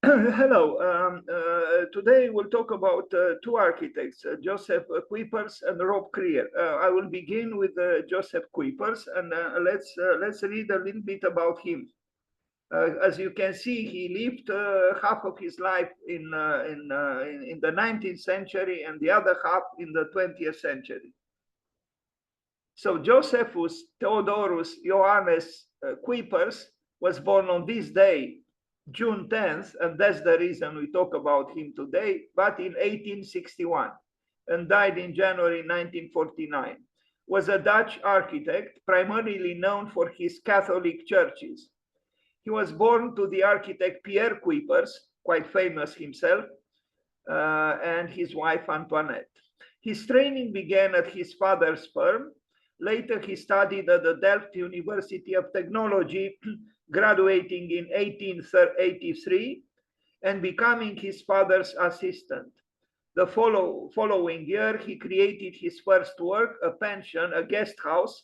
Hello. Today we'll talk about two architects, Joseph Cuypers and Rob Creer. I will begin with Joseph Cuypers, and let's read a little bit about him. As you can see, he lived half of his life in the 19th century and the other half in the 20th century. So Josephus Theodorus Joannes Cuypers was born on this day, June 10th, and that's the reason we talk about him today, but in 1861, and died in January 1949. Was a Dutch architect, primarily known for his Catholic churches. He was born to the architect Pierre Cuypers, quite famous himself, and his wife Antoinette. His training began at his father's firm. Later, he studied at the Delft University of Technology, graduating in 1883 and becoming his father's assistant. The following year, he created his first work, a pension, a guest house,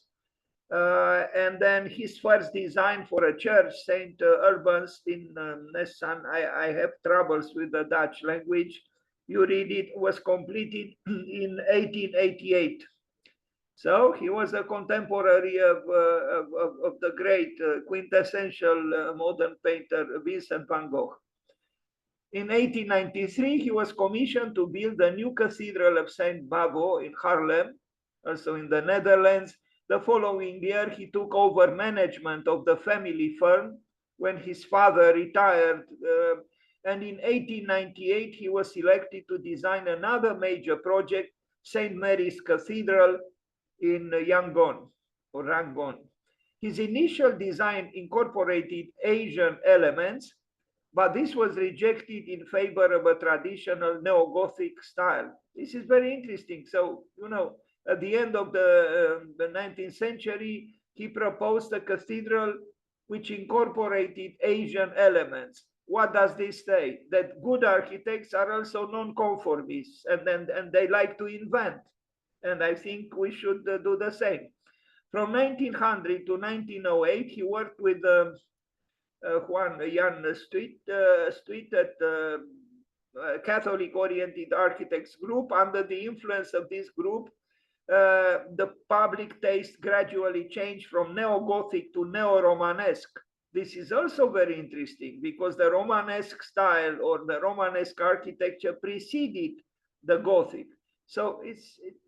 and then his first design for a church, St. Urban's in Nessan. I have troubles with the Dutch language. You read it, was completed in 1888. So he was a contemporary of the great quintessential modern painter Vincent van Gogh. In 1893, he was commissioned to build the new Cathedral of St. Bavo in Haarlem, also in the Netherlands. The following year, he took over management of the family firm when his father retired. And in 1898, he was selected to design another major project, St. Mary's Cathedral in Yangon or Rangon. His initial design incorporated Asian elements, but this was rejected in favor of a traditional neo-Gothic style. This is very interesting. So, at the end of the 19th century, he proposed a cathedral which incorporated Asian elements. What does this say? That good architects are also non-conformists, and they like to invent. And I think we should do the same. From 1900 to 1908, he worked with Jan Stuit at the Catholic-oriented architects group. Under the influence of this group, the public taste gradually changed from neo-Gothic to neo-Romanesque. This is also very interesting because the Romanesque style or the Romanesque architecture preceded the Gothic. So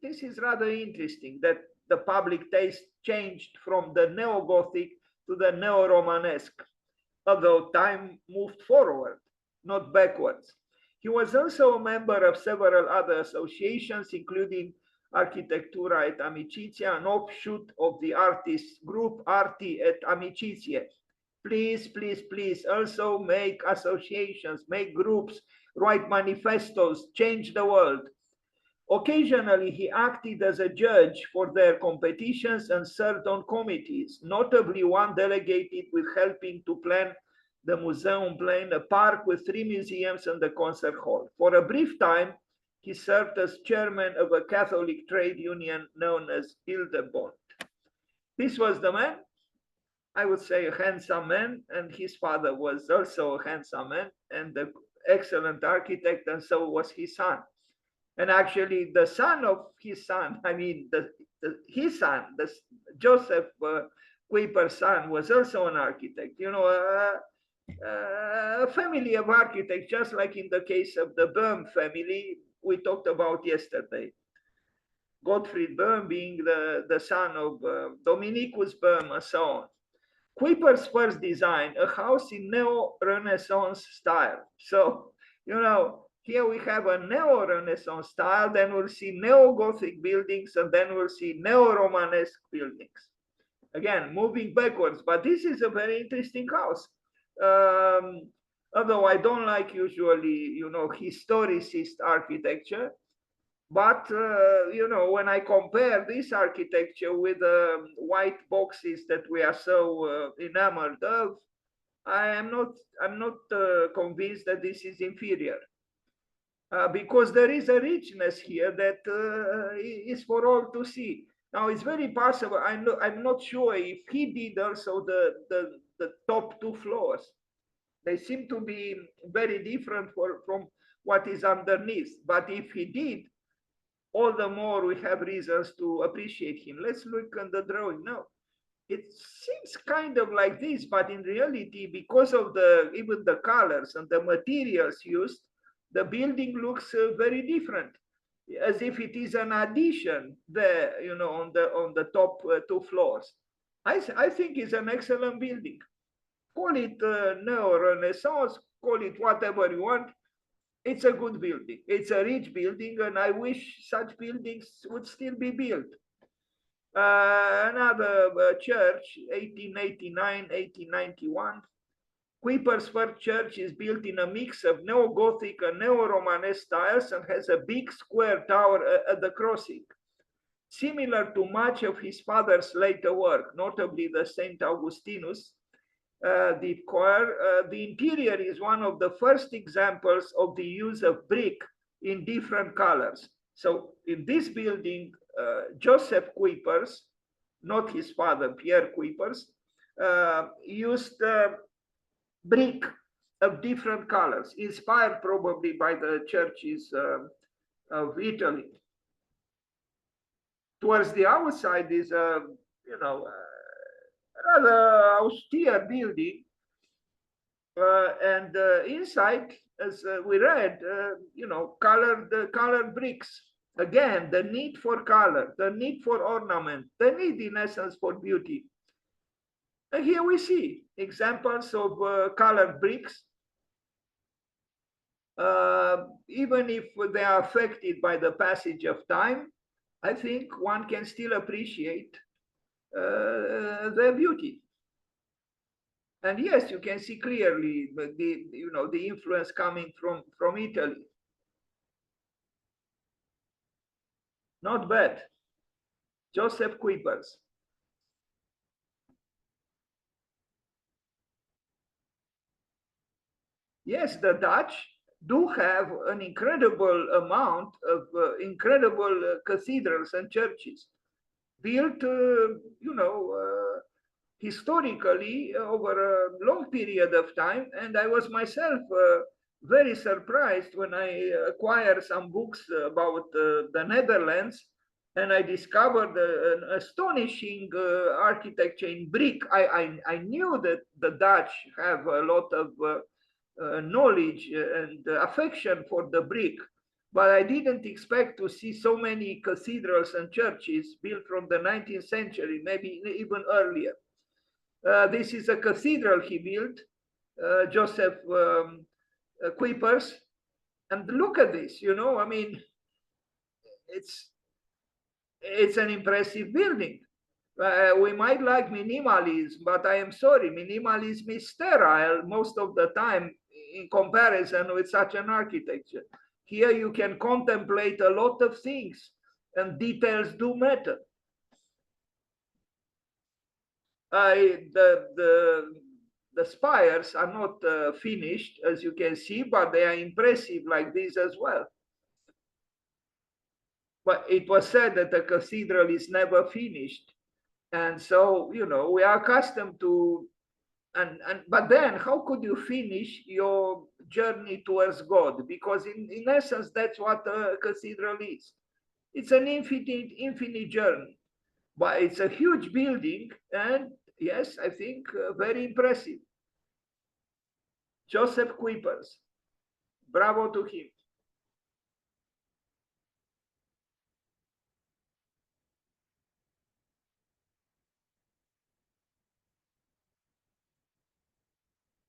this is rather interesting that the public taste changed from the neo-Gothic to the neo-Romanesque, although time moved forward, not backwards. He was also a member of several other associations, including Architectura et Amicizia, an offshoot of the artists group Arti et Amicizie. Please, please, please also make associations, make groups, write manifestos, change the world. Occasionally, he acted as a judge for their competitions and served on committees, notably one delegated with helping to plan the Museum Plain, a park with 3 museums and a concert hall. For a brief time, he served as chairman of a Catholic trade union known as Hildebond. This was the man, I would say a handsome man, and his father was also a handsome man and an excellent architect, and so was his son. And actually, the son of his son, his son, Joseph Cuypers' son, was also an architect. A family of architects, just like in the case of the Böhm family we talked about yesterday. Gottfried Böhm being the son of Dominicus Böhm, and so on. Cuypers first designed a house in neo-Renaissance style. So, here we have a neo-Renaissance style, then we'll see neo-Gothic buildings, and then we'll see neo-Romanesque buildings. Again, moving backwards, but this is a very interesting house. Although I don't like usually, historicist architecture, but, when I compare this architecture with the white boxes that we are so enamored of, I'm not convinced that this is inferior. Because there is a richness here that is for all to see. Now, it's very possible, I'm not sure if he did also the top 2 floors. They seem to be very different from what is underneath. But if he did, all the more we have reasons to appreciate him. Let's look at the drawing now. It seems kind of like this, but in reality, because of even the colors and the materials used, the building looks very different, as if it is an addition there, on the top two floors. I think it's an excellent building. Call it neo-Renaissance, call it whatever you want. It's a good building. It's a rich building, and I wish such buildings would still be built. Another church, 1889, 1891. Cuypers' first church is built in a mix of neo-Gothic and neo-Romanesque styles and has a big square tower at the crossing. Similar to much of his father's later work, notably the St. Augustinus, the choir, the interior is one of the first examples of the use of brick in different colors. So in this building, Joseph Cuypers, not his father, Pierre Cuypers, used brick of different colors, inspired probably by the churches of Italy. Towards the outside is a, rather austere building, and inside, as we read, colored bricks. Again, the need for color, the need for ornament, the need, in essence, for beauty. And here we see examples of colored bricks, even if they are affected by the passage of time. I think one can still appreciate their beauty. And yes, you can see clearly the influence coming from Italy. Not bad. Joseph Cuypers. Yes, the Dutch do have an incredible amount of incredible cathedrals and churches built, historically over a long period of time. And I was myself very surprised when I acquired some books about the Netherlands, and I discovered an astonishing architecture in brick. I knew that the Dutch have a lot of knowledge and affection for the brick, but I didn't expect to see so many cathedrals and churches built from the 19th century, maybe even earlier. This is a cathedral he built, Joseph Cuypers. And look at this, I mean, it's an impressive building. We might like minimalism, but I am sorry, minimalism is sterile most of the time in comparison with such an architecture. Here you can contemplate a lot of things, and details do matter. The spires are not finished, as you can see, but they are impressive like this as well. But it was said that the cathedral is never finished. And so, we are accustomed to, but then how could you finish your journey towards God? Because in essence, that's what a cathedral is. It's an infinite journey, but it's a huge building, and yes, I think very impressive. Joseph Cuypers, bravo to him.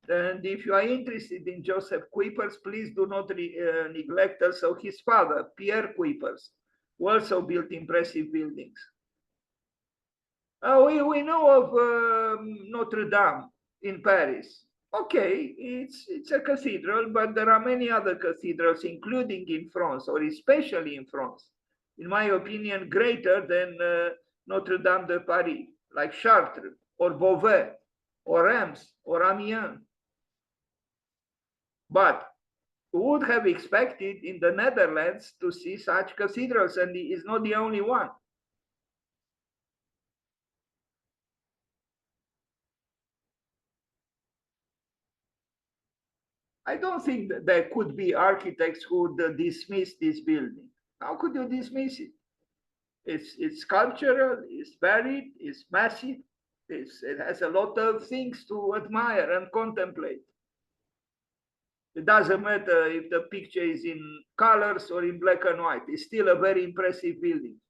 And if you are interested in Joseph Cuypers, please do not neglect also his father, Pierre Cuypers, who also built impressive buildings. We know of Notre Dame in Paris. Okay, it's a cathedral, but there are many other cathedrals, including in France, or especially in France, in my opinion, greater than Notre Dame de Paris, like Chartres, or Beauvais, or Reims, or Amiens. But who would have expected in the Netherlands to see such cathedrals? And he is not the only one. I don't think that there could be architects who would dismiss this building. How could you dismiss it? It's sculptural, it's varied, it's massive, it has a lot of things to admire and contemplate. It doesn't matter if the picture is in colors or in black and white. It's still a very impressive building.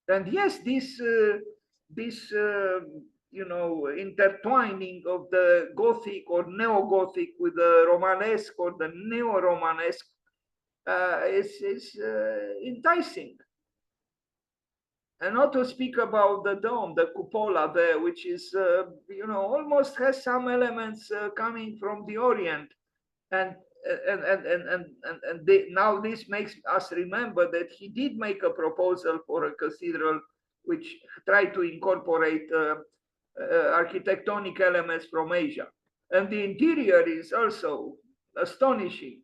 And yes, this intertwining of the Gothic or Neo-Gothic with the Romanesque or the Neo-Romanesque is enticing. And not to speak about the dome, the cupola there, which is, almost has some elements coming from the Orient. And now this makes us remember that he did make a proposal for a cathedral which tried to incorporate architectonic elements from Asia. And the interior is also astonishing.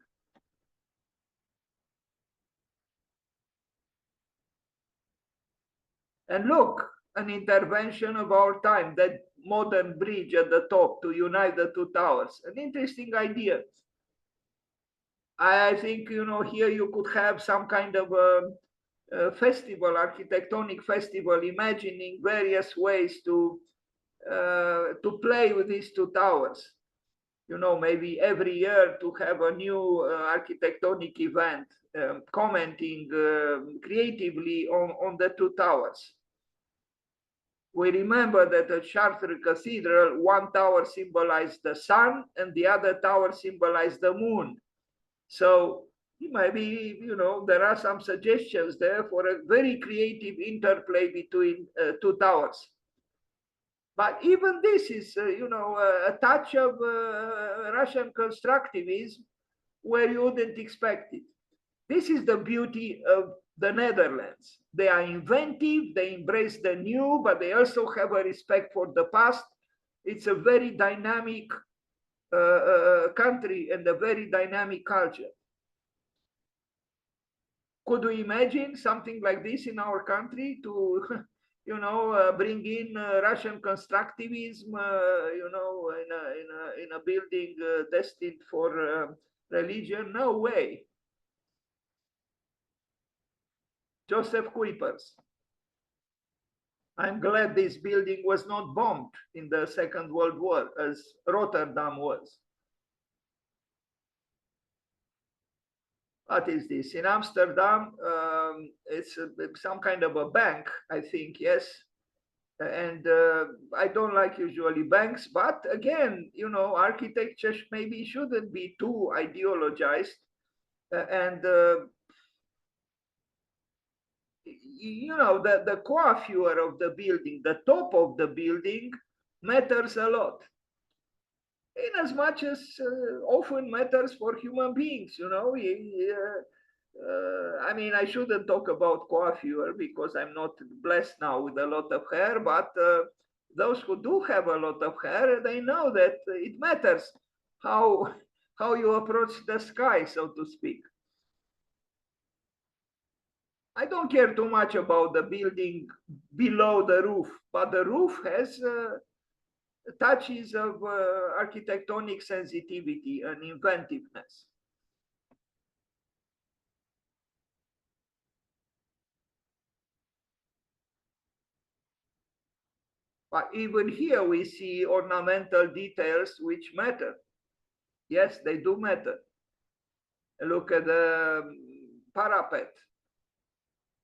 And look, an intervention of our time, that modern bridge at the top to unite the two towers, an interesting idea. I think, here you could have some kind of a festival, architectonic festival, imagining various ways to play with these two towers. Maybe every year to have a new architectonic event, commenting creatively on the two towers. We remember that at Chartres Cathedral, one tower symbolized the sun and the other tower symbolized the moon. So maybe, there are some suggestions there for a very creative interplay between two towers. But even this is, a touch of Russian constructivism where you wouldn't expect it. This is the beauty of the Netherlands. They are inventive, they embrace the new, but they also have a respect for the past. It's a very dynamic country and a very dynamic culture. Could we imagine something like this in our country to, bring in Russian constructivism, in a building destined for religion? No way. Joseph Cuypers. I'm glad this building was not bombed in the Second World War as Rotterdam was. What is this? In Amsterdam, it's some kind of a bank, I think, yes. And I don't like usually banks, but again, architecture maybe shouldn't be too ideologized. The coiffure of the building, the top of the building matters a lot. In as much as often matters for human beings, I shouldn't talk about coiffure because I'm not blessed now with a lot of hair, but those who do have a lot of hair, they know that it matters how you approach the sky, so to speak. I don't care too much about the building below the roof, but the roof has touches of architectonic sensitivity and inventiveness. But even here we see ornamental details which matter. Yes, they do matter. Look at the parapet.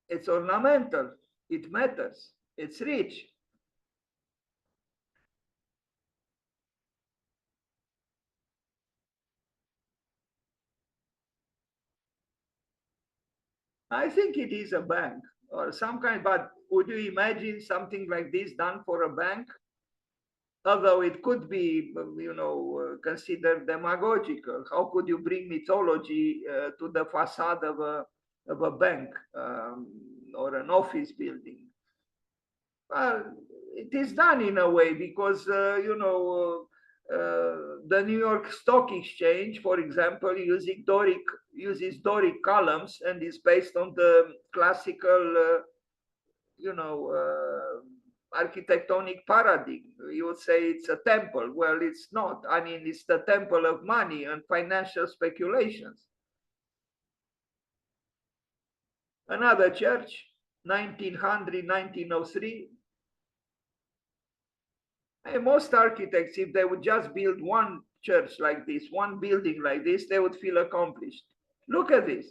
It's ornamental. It matters. It's rich. I think it is a bank or some kind, but would you imagine something like this done for a bank? Although it could be, considered demagogical. How could you bring mythology to the facade of a bank or an office building? Well, it is done in a way because, the New York Stock Exchange, for example, uses Doric columns and is based on the classical, architectonic paradigm. You would say it's a temple. Well, it's not. I mean, it's the temple of money and financial speculations. Another church, 1900, 1903. And most architects, if they would just build one church like this, one building like this, they would feel accomplished. Look at this.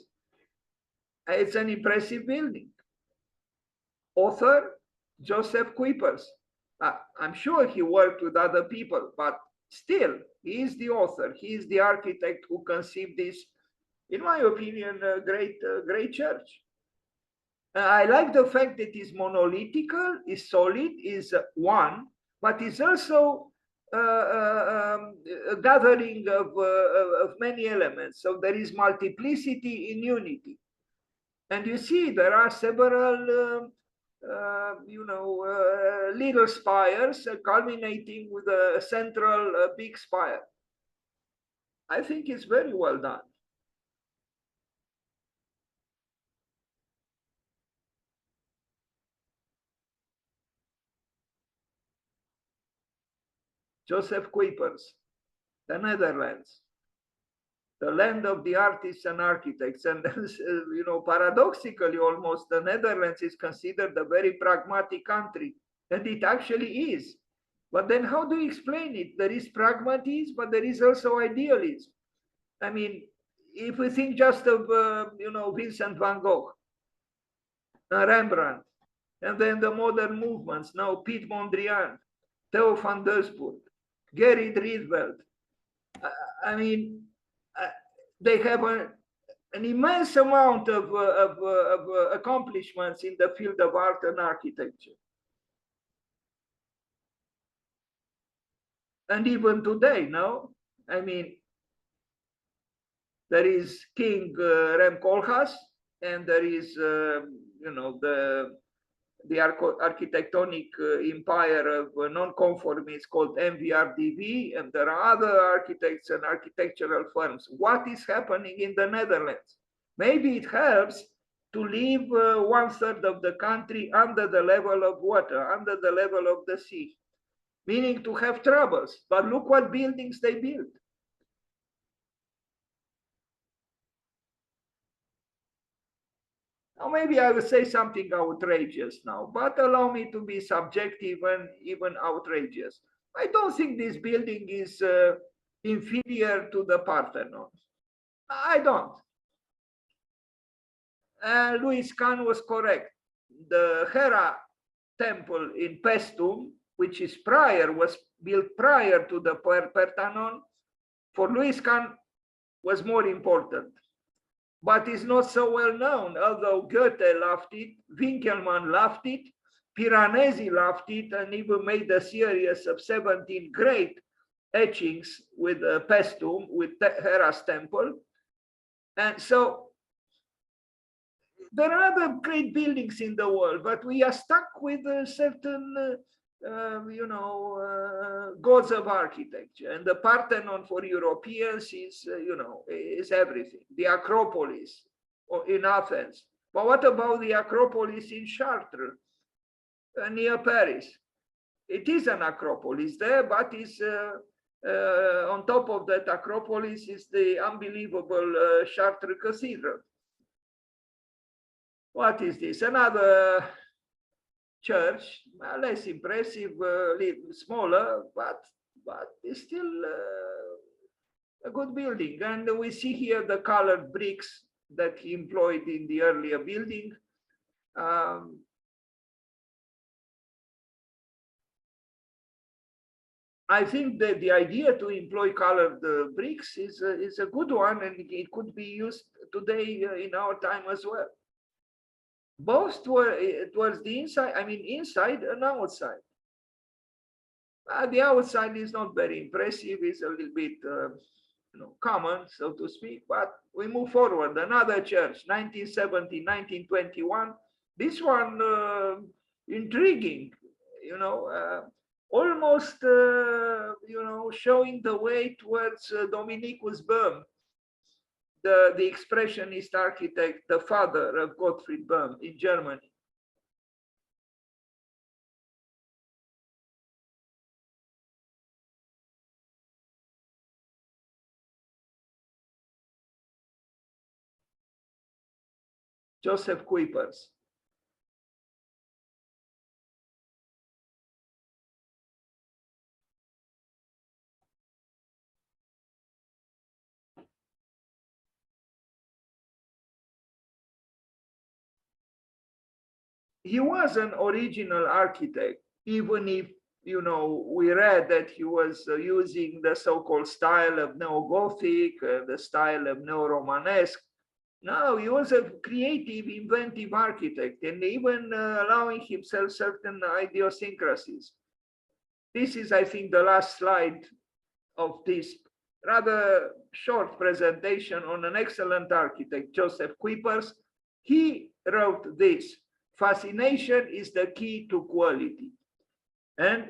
It's an impressive building. Author, Joseph Cuypers. I'm sure he worked with other people, but still, he is the author. He is the architect who conceived this, in my opinion, great church. I like the fact that it's monolithical, is solid, is one, but it's also a gathering of many elements. So there is multiplicity in unity. And you see, there are several, little spires culminating with a central big spire. I think it's very well done. Joseph Cuypers, the Netherlands, the land of the artists and architects. And, paradoxically almost, the Netherlands is considered a very pragmatic country, and it actually is. But then how do you explain it? There is pragmatism, but there is also idealism. I mean, if we think just of, Vincent van Gogh, Rembrandt, and then the modern movements, now Piet Mondrian, Theo van Doesburg, Gerrit Rietveld. I mean, they have an immense amount of accomplishments in the field of art and architecture. And even today, no? I mean, there is King Rem Koolhaas, and there is, the architectonic empire of non-conformists called MVRDV, and there are other architects and architectural firms. What is happening in the Netherlands? Maybe it helps to leave 1/3 of the country under the level of water, under the level of the sea, meaning to have troubles. But look what buildings they build. Now, maybe I will say something outrageous now, but allow me to be subjective and even outrageous. I don't think this building is inferior to the Parthenon. I don't. Louis Kahn was correct. The Hera temple in Paestum, which was built prior to the Parthenon, for Louis Kahn was more important. But is not so well known, although Goethe loved it, Winkelmann loved it, Piranesi loved it, and even made a series of 17 great etchings with Paestum, with Hera's temple. And so there are other great buildings in the world, but we are stuck with certain gods of architecture. And the Parthenon for Europeans is, is everything. The Acropolis in Athens. But what about the Acropolis in Chartres, near Paris? It is an Acropolis there, but is on top of that Acropolis is the unbelievable Chartres Cathedral. What is this? Another church, less impressive, smaller, but it's still a good building. And we see here the colored bricks that he employed in the earlier building. I think that the idea to employ colored bricks is a good one, and it could be used today in our time as well. Both towards the inside, I mean inside and outside. The outside is not very impressive, it's a little bit common, so to speak, but we move forward. Another church, 1970, 1921. This one intriguing, almost showing the way towards Dominikus Böhm, the expressionist architect, the father of Gottfried Böhm in Germany. Joseph Cuypers. He was an original architect, even if, you know, we read that he was using the so-called style of Neo-Gothic, the style of Neo-Romanesque. No, he was a creative, inventive architect, and even allowing himself certain idiosyncrasies. This is, I think, the last slide of this rather short presentation on an excellent architect, Joseph Cuypers. He wrote this: fascination is the key to quality. And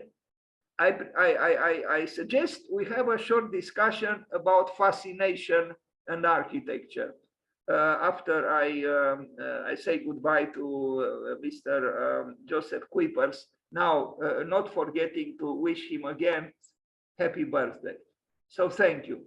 I suggest we have a short discussion about fascination and architecture. After I say goodbye to Mr. Joseph Cuypers, now not forgetting to wish him again happy birthday. So thank you.